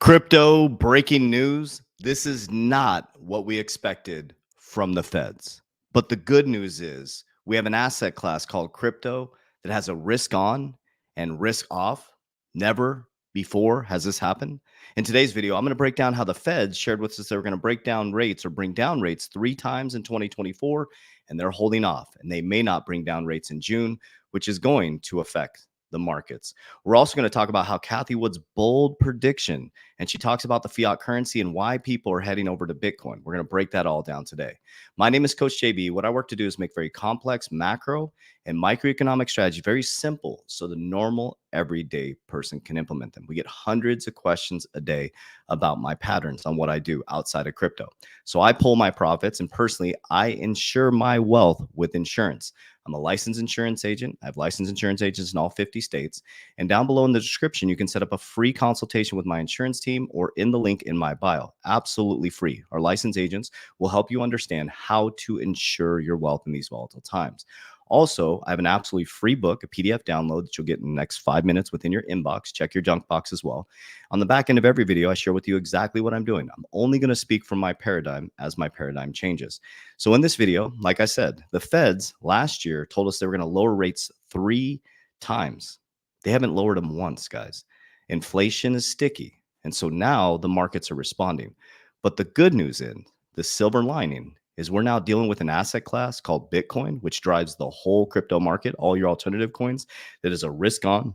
Crypto breaking news. This is not what we expected from the feds. But the good news is we have an asset class called crypto that has a risk on and risk off. Never before has this happened. In today's video, I'm going to break down how the feds shared with us they were going to break down rates or bring down rates 3 times in 2024, and they're holding off. And they may not bring down rates in June, which is going to affect the markets. We're also going to talk about how Cathie Wood's bold prediction, and she talks about the fiat currency and why people are heading over to Bitcoin. We're going to break that all down today. My name is Coach JB. What I work to do is make very complex macro and microeconomic strategy very simple so the normal everyday person can implement them. We get hundreds of questions a day about my patterns on what I do outside of crypto. So I pull my profits, and personally, I insure my wealth with insurance. I'm a licensed insurance agent. I have licensed insurance agents in all 50 states. And down below in the description, you can set up a free consultation with my insurance team or in the link in my bio. Absolutely free. Our licensed agents will help you understand how to insure your wealth in these volatile times. Also, I have an absolutely free book, a PDF download that you'll get in the next 5 minutes within your inbox. Check your junk box as well. On the back end of every video, I share with you exactly what I'm doing. I'm only going to speak from my paradigm as my paradigm changes. So in this video, like I said, the feds last year told us they were going to lower rates 3 times. They haven't lowered them once, guys. Inflation is sticky. And so now the markets are responding. But the good news in the silver lining is we're now dealing with an asset class called Bitcoin, which drives the whole crypto market, all your alternative coins, that is a risk on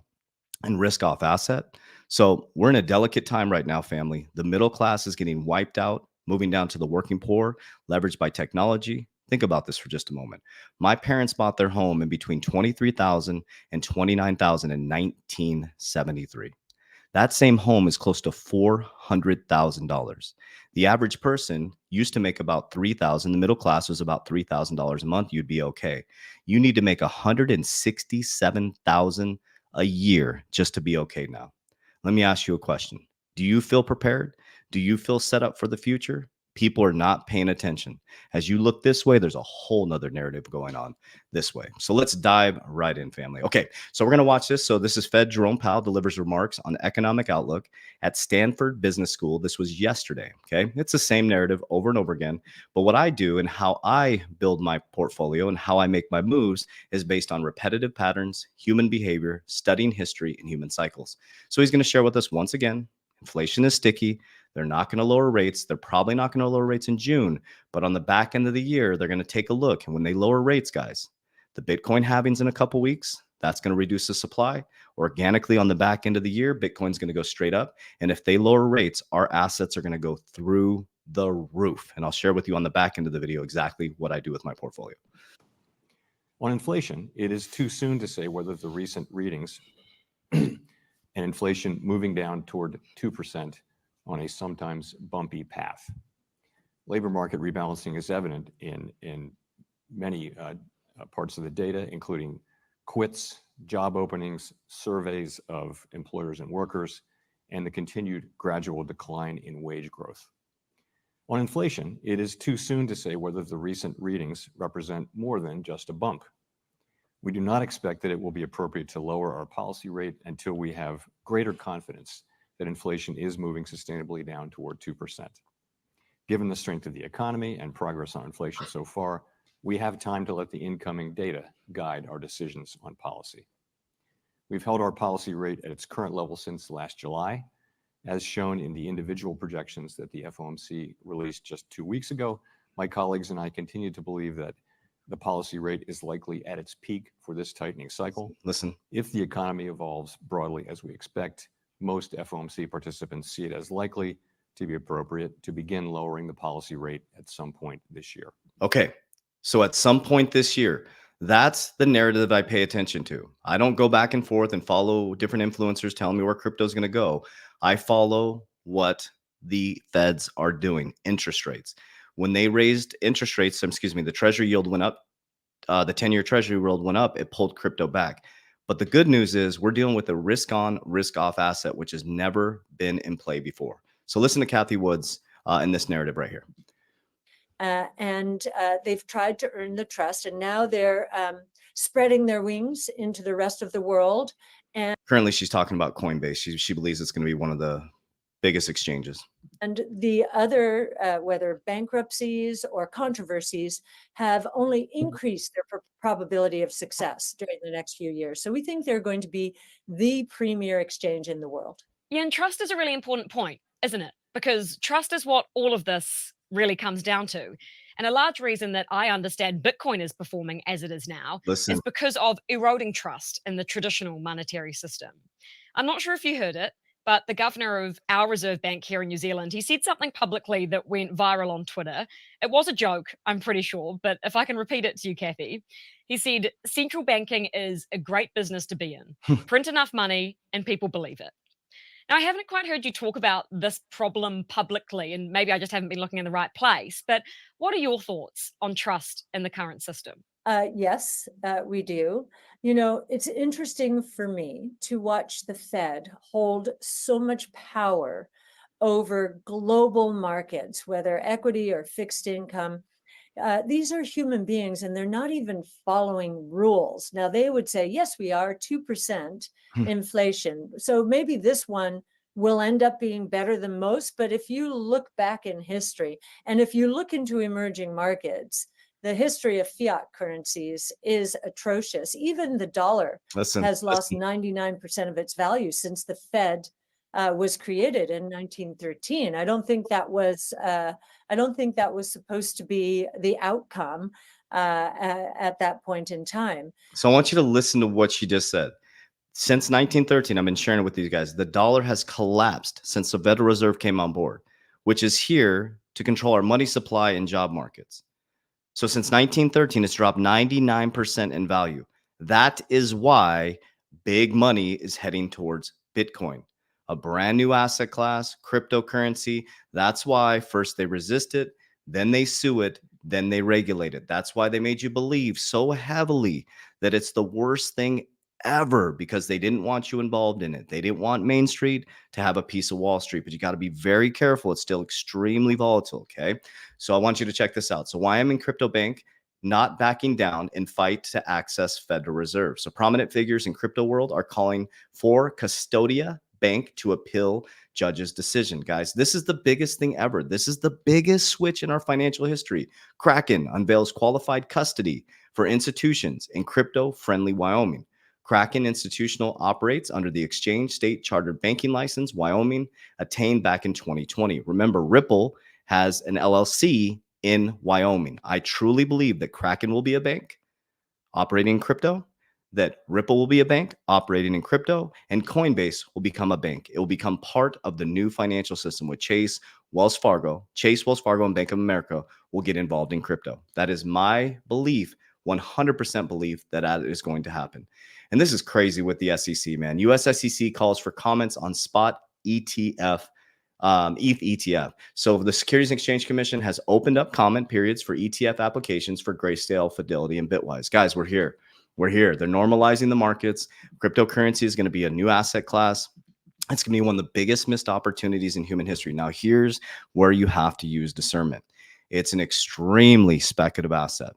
and risk off asset. So we're in a delicate time right now, family. The middle class is getting wiped out, moving down to the working poor, leveraged by technology. Think about this for just a moment. My parents bought their home in between $23,000 and $29,000 in 1973. That same home is close to $400,000. The average person used to make about $3,000. The middle class was about $3,000 a month. You'd be okay. You need to make $167,000 a year just to be okay now. Let me ask you a question. Do you feel prepared? Do you feel set up for the future? People are not paying attention. As you look this way, there's a whole nother narrative going on this way. So let's dive right in, family. Okay, so we're going to watch this. So this is Fed Jerome Powell delivers remarks on economic outlook at Stanford Business School. This was yesterday. Okay, it's the same narrative over and over again. But what I do and how I build my portfolio and how I make my moves is based on repetitive patterns, human behavior, studying history, and human cycles. So he's going to share with us once again. Inflation is sticky. They're not going to lower rates. They're probably not going to lower rates in June. But on the back end of the year, they're going to take a look. And when they lower rates, guys, the Bitcoin halvings in a couple weeks, that's going to reduce the supply. Organically on the back end of the year, Bitcoin's going to go straight up. And if they lower rates, our assets are going to go through the roof. And I'll share with you on the back end of the video exactly what I do with my portfolio. On inflation, it is too soon to say whether the recent readings and inflation moving down toward 2% on a sometimes bumpy path. Labor market rebalancing is evident in many parts of the data, including quits, job openings, surveys of employers and workers, and the continued gradual decline in wage growth. On inflation, it is too soon to say whether the recent readings represent more than just a bump. We do not expect that it will be appropriate to lower our policy rate until we have greater confidence that inflation is moving sustainably down toward 2%. Given the strength of the economy and progress on inflation so far, we have time to let the incoming data guide our decisions on policy. We've held our policy rate at its current level since last July, as shown in the individual projections that the FOMC released just 2 weeks ago. My colleagues and I continue to believe that the policy rate is likely at its peak for this tightening cycle. Listen, if the economy evolves broadly as we expect, most FOMC participants see it as likely to be appropriate to begin lowering the policy rate at some point this year. Okay, so at some point this year, that's the narrative I pay attention to. I don't go back and forth and follow different influencers telling me where crypto is going to go. I follow what the feds are doing, interest rates. When they raised interest rates, the treasury yield went up, the 10-year treasury yield went up, it pulled crypto back. But the good news is we're dealing with a risk on, risk off asset, which has never been in play before. So listen to Cathie Wood's in this narrative right here. They've tried to earn the trust, and now they're spreading their wings into the rest of the world. And currently, she's talking about Coinbase. She believes it's going to be one of the biggest exchanges. And the other, whether bankruptcies or controversies, have only increased their probability of success during the next few years. So we think they're going to be the premier exchange in the world. Yeah, and trust is a really important point, isn't it? Because trust is what all of this really comes down to. And a large reason that I understand Bitcoin is performing as it is now Listen, is because of eroding trust in the traditional monetary system. I'm not sure if you heard it, but the governor of our Reserve Bank here in New Zealand, he said something publicly that went viral on Twitter. It was a joke, I'm pretty sure, but if I can repeat it to you, Kathy, he said, central banking is a great business to be in. Print enough money and people believe it. Now, I haven't quite heard you talk about this problem publicly, and maybe I just haven't been looking in the right place. But what are your thoughts on trust in the current system? Yes, we do. You know, it's interesting for me to watch the Fed hold so much power over global markets, whether equity or fixed income. These are human beings and they're not even following rules. Now, they would say, yes, we are 2% inflation. So maybe this one will end up being better than most. But if you look back in history and if you look into emerging markets, the history of fiat currencies is atrocious. Even the dollar has lost 99% of its value since the Fed was created in 1913. I don't think that was supposed to be the outcome at that point in time. So I want you to listen to what she just said. Since 1913, I've been sharing it with these guys. The dollar has collapsed since the Federal Reserve came on board, which is here to control our money supply and job markets. So since 1913, it's dropped 99% in value. That is why big money is heading towards Bitcoin, a brand new asset class, cryptocurrency. That's why first they resist it, then they sue it, then they regulate it. That's why they made you believe so heavily that it's the worst thing ever, because they didn't want you involved in it. They didn't want Main Street to have a piece of Wall Street, but you got to be very careful. It's still extremely volatile. Okay. So I want you to check this out. So why I'm in Crypto Bank, not backing down and fight to access Federal Reserve. So prominent figures in crypto world are calling for Custodia Bank to appeal judge's decision. Guys, this is the biggest thing ever. This is the biggest switch in our financial history. Kraken unveils qualified custody for institutions in crypto-friendly Wyoming. Kraken Institutional operates under the Exchange State Chartered Banking License, Wyoming, attained back in 2020. Remember, Ripple has an LLC in Wyoming. I truly believe that Kraken will be a bank operating in crypto, that Ripple will be a bank operating in crypto, and Coinbase will become a bank. It will become part of the new financial system with Chase, Wells Fargo, and Bank of America will get involved in crypto. That is my belief, 100% belief that is going to happen. And this is crazy with the SEC, man. US SEC calls for comments on spot ETF, ETH ETF. So the Securities and Exchange Commission has opened up comment periods for ETF applications for Grayscale, Fidelity, and Bitwise. Guys, we're here. We're here. They're normalizing the markets. Cryptocurrency is going to be a new asset class. It's going to be one of the biggest missed opportunities in human history. Now, here's where you have to use discernment. It's an extremely speculative asset.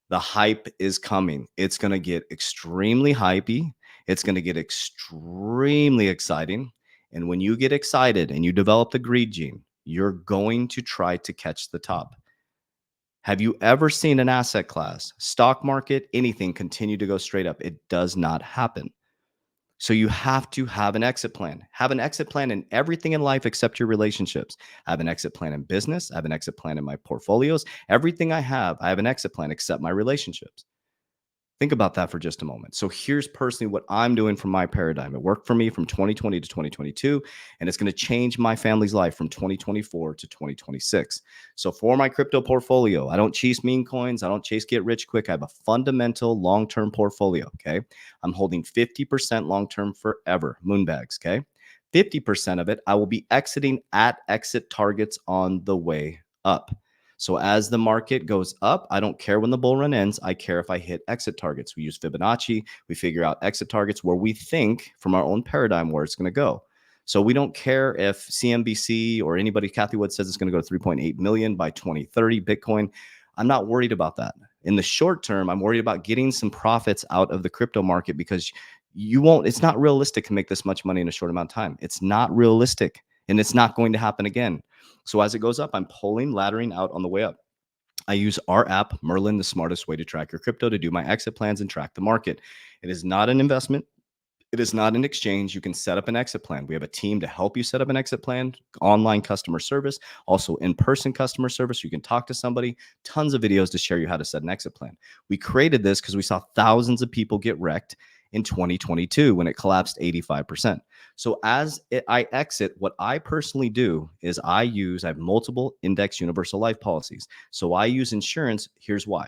The hype is coming. It's going to get extremely hypey. It's going to get extremely exciting. And when you get excited and you develop the greed gene, you're going to try to catch the top. Have you ever seen an asset class, stock market, anything continue to go straight up? It does not happen. So you have to have an exit plan. Have an exit plan in everything in life except your relationships. I have an exit plan in business. I have an exit plan in my portfolios. Everything I have an exit plan except my relationships. Think about that for just a moment. So here's personally what I'm doing from my paradigm. It worked for me from 2020 to 2022, and it's going to change my family's life from 2024 to 2026. So for my crypto portfolio, I don't chase meme coins. I don't chase get rich quick. I have a fundamental long-term portfolio, okay? I'm holding 50% long-term forever, moonbags, okay? 50% of it, I will be exiting at exit targets on the way up. So as the market goes up, I don't care when the bull run ends. I care if I hit exit targets. We use Fibonacci. We figure out exit targets where we think from our own paradigm where it's going to go. So we don't care if CNBC or anybody, Kathy Wood says it's going to go to 3.8 million by 2030 Bitcoin. I'm not worried about that. In the short term, I'm worried about getting some profits out of the crypto market because it's not realistic to make this much money in a short amount of time. It's not realistic. and it's not going to happen again. So as it goes up, I'm pulling, laddering out on the way up. I use our app, Merlin, the smartest way to track your crypto, to do my exit plans and track the market. It is not an investment. It is not an exchange. You can set up an exit plan. We have a team to help you set up an exit plan, online customer service, also in-person customer service. You can talk to somebody, tons of videos to share you how to set an exit plan. We created this because we saw thousands of people get wrecked in 2022 when it collapsed 85%. So I exit, what I personally do is I have multiple index universal life policies. So I use insurance. Here's why.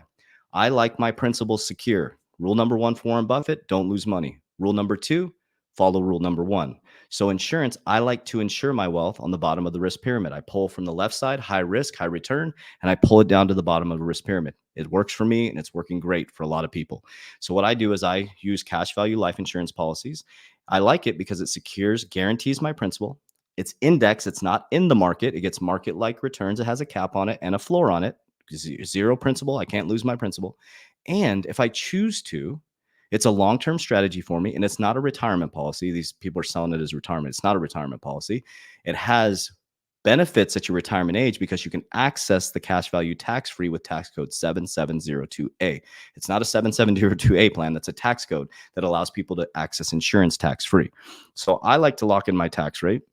I like my principles secure. Rule number one for Warren Buffett, don't lose money. Rule number two, follow rule number one. So insurance, I like to insure my wealth on the bottom of the risk pyramid. I pull from the left side, high risk, high return, and I pull it down to the bottom of the risk pyramid. It works for me, and it's working great for a lot of people. So what I do is I use cash value life insurance policies. I like it because it secures, guarantees my principal. It's indexed. It's not in the market. It gets market-like returns. It has a cap on it and a floor on it. Zero principal. I can't lose my principal. And if I choose to, it's a long-term strategy for me, and it's not a retirement policy. These people are selling it as retirement. It's not a retirement policy. It has benefits at your retirement age because you can access the cash value tax-free with tax code 7702A. It's not a 7702A plan. That's a tax code that allows people to access insurance tax-free. So I like to lock in my tax rate.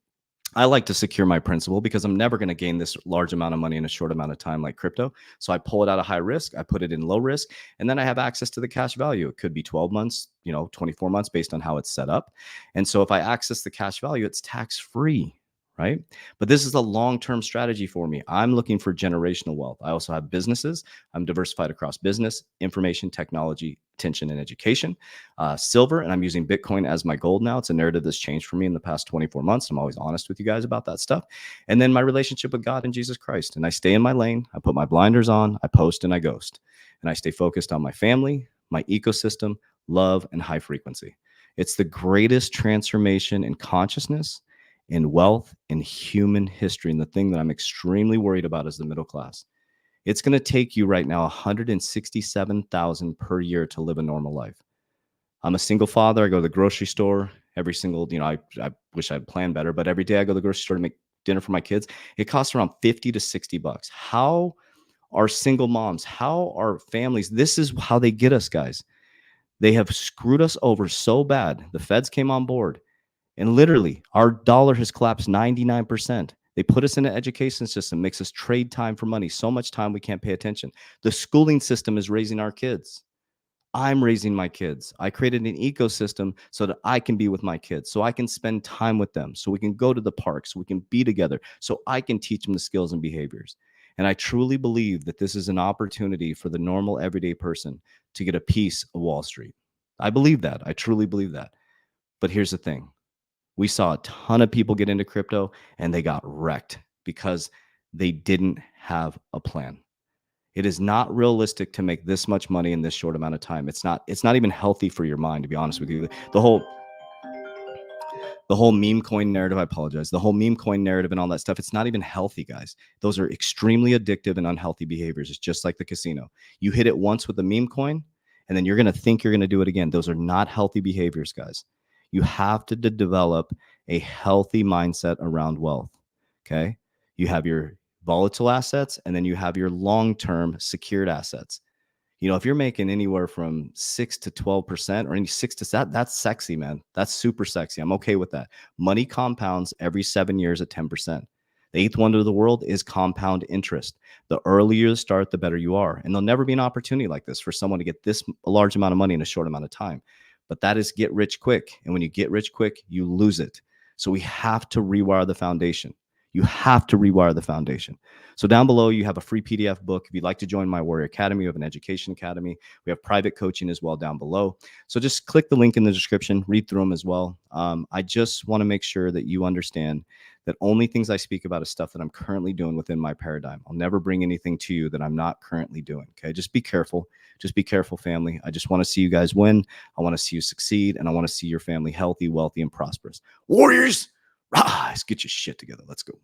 I like to secure my principal because I'm never going to gain this large amount of money in a short amount of time like crypto. So I pull it out of high risk, I put it in low risk, and then I have access to the cash value. It could be 12 months, 24 months based on how it's set up. And so if I access the cash value, it's tax free, right? But this is a long-term strategy for me. I'm looking for generational wealth. I also have businesses. I'm diversified across business, information, technology, attention, and education. Silver, and I'm using Bitcoin as my gold now. It's a narrative that's changed for me in the past 24 months. I'm always honest with you guys about that stuff. And then my relationship with God and Jesus Christ. And I stay in my lane. I put my blinders on. I post and I ghost. And I stay focused on my family, my ecosystem, love, and high frequency. It's the greatest transformation in consciousness, in wealth, in human history. And the thing that I'm extremely worried about is the middle class. It's going to take you right now $167,000 per year to live a normal life. I'm a single father. I go to the grocery store every single, I wish I'd planned better, but every day I go to the grocery store to make dinner for my kids. It costs around $50 to $60. How are single moms, how are families, this is how they get us, guys. They have screwed us over so bad. The feds came on board. And literally, our dollar has collapsed 99%. They put us in an education system, makes us trade time for money, so much time we can't pay attention. The schooling system is raising our kids. I'm raising my kids. I created an ecosystem so that I can be with my kids, so I can spend time with them, so we can go to the park, so we can be together, so I can teach them the skills and behaviors. And I truly believe that this is an opportunity for the normal, everyday person to get a piece of Wall Street. I believe that. I truly believe that. But here's the thing. We saw a ton of people get into crypto and they got wrecked because they didn't have a plan. It is not realistic to make this much money in this short amount of time. It's not even healthy for your mind, to be honest with you. The whole meme coin narrative, I apologize. The whole meme coin narrative and all that stuff, it's not even healthy, guys. Those are extremely addictive and unhealthy behaviors. It's just like the casino. You hit it once with a meme coin and then you're going to think you're going to do it again. Those are not healthy behaviors, guys. You have to develop a healthy mindset around wealth. Okay. You have your volatile assets and then you have your long-term secured assets. If you're making anywhere from 6 to 12% or any 6 to that, that's sexy, man. That's super sexy. I'm okay with that. Money compounds every 7 years at 10%. The eighth wonder of the world is compound interest. The earlier you start, the better you are. And there'll never be an opportunity like this for someone to get this large amount of money in a short amount of time. But that is get rich quick. And when you get rich quick, you lose it. So we have to rewire the foundation. You have to rewire the foundation. So down below, you have a free PDF book. If you'd like to join my Warrior Academy, we have an education academy. We have private coaching as well down below. So just click the link in the description, read through them as well. I just want to make sure that you understand that only things I speak about is stuff that I'm currently doing within my paradigm. I'll never bring anything to you that I'm not currently doing. Okay, just be careful. Just be careful, family. I just want to see you guys win. I want to see you succeed, and I want to see your family healthy, wealthy, and prosperous. Warriors, rise! Get your shit together. Let's go.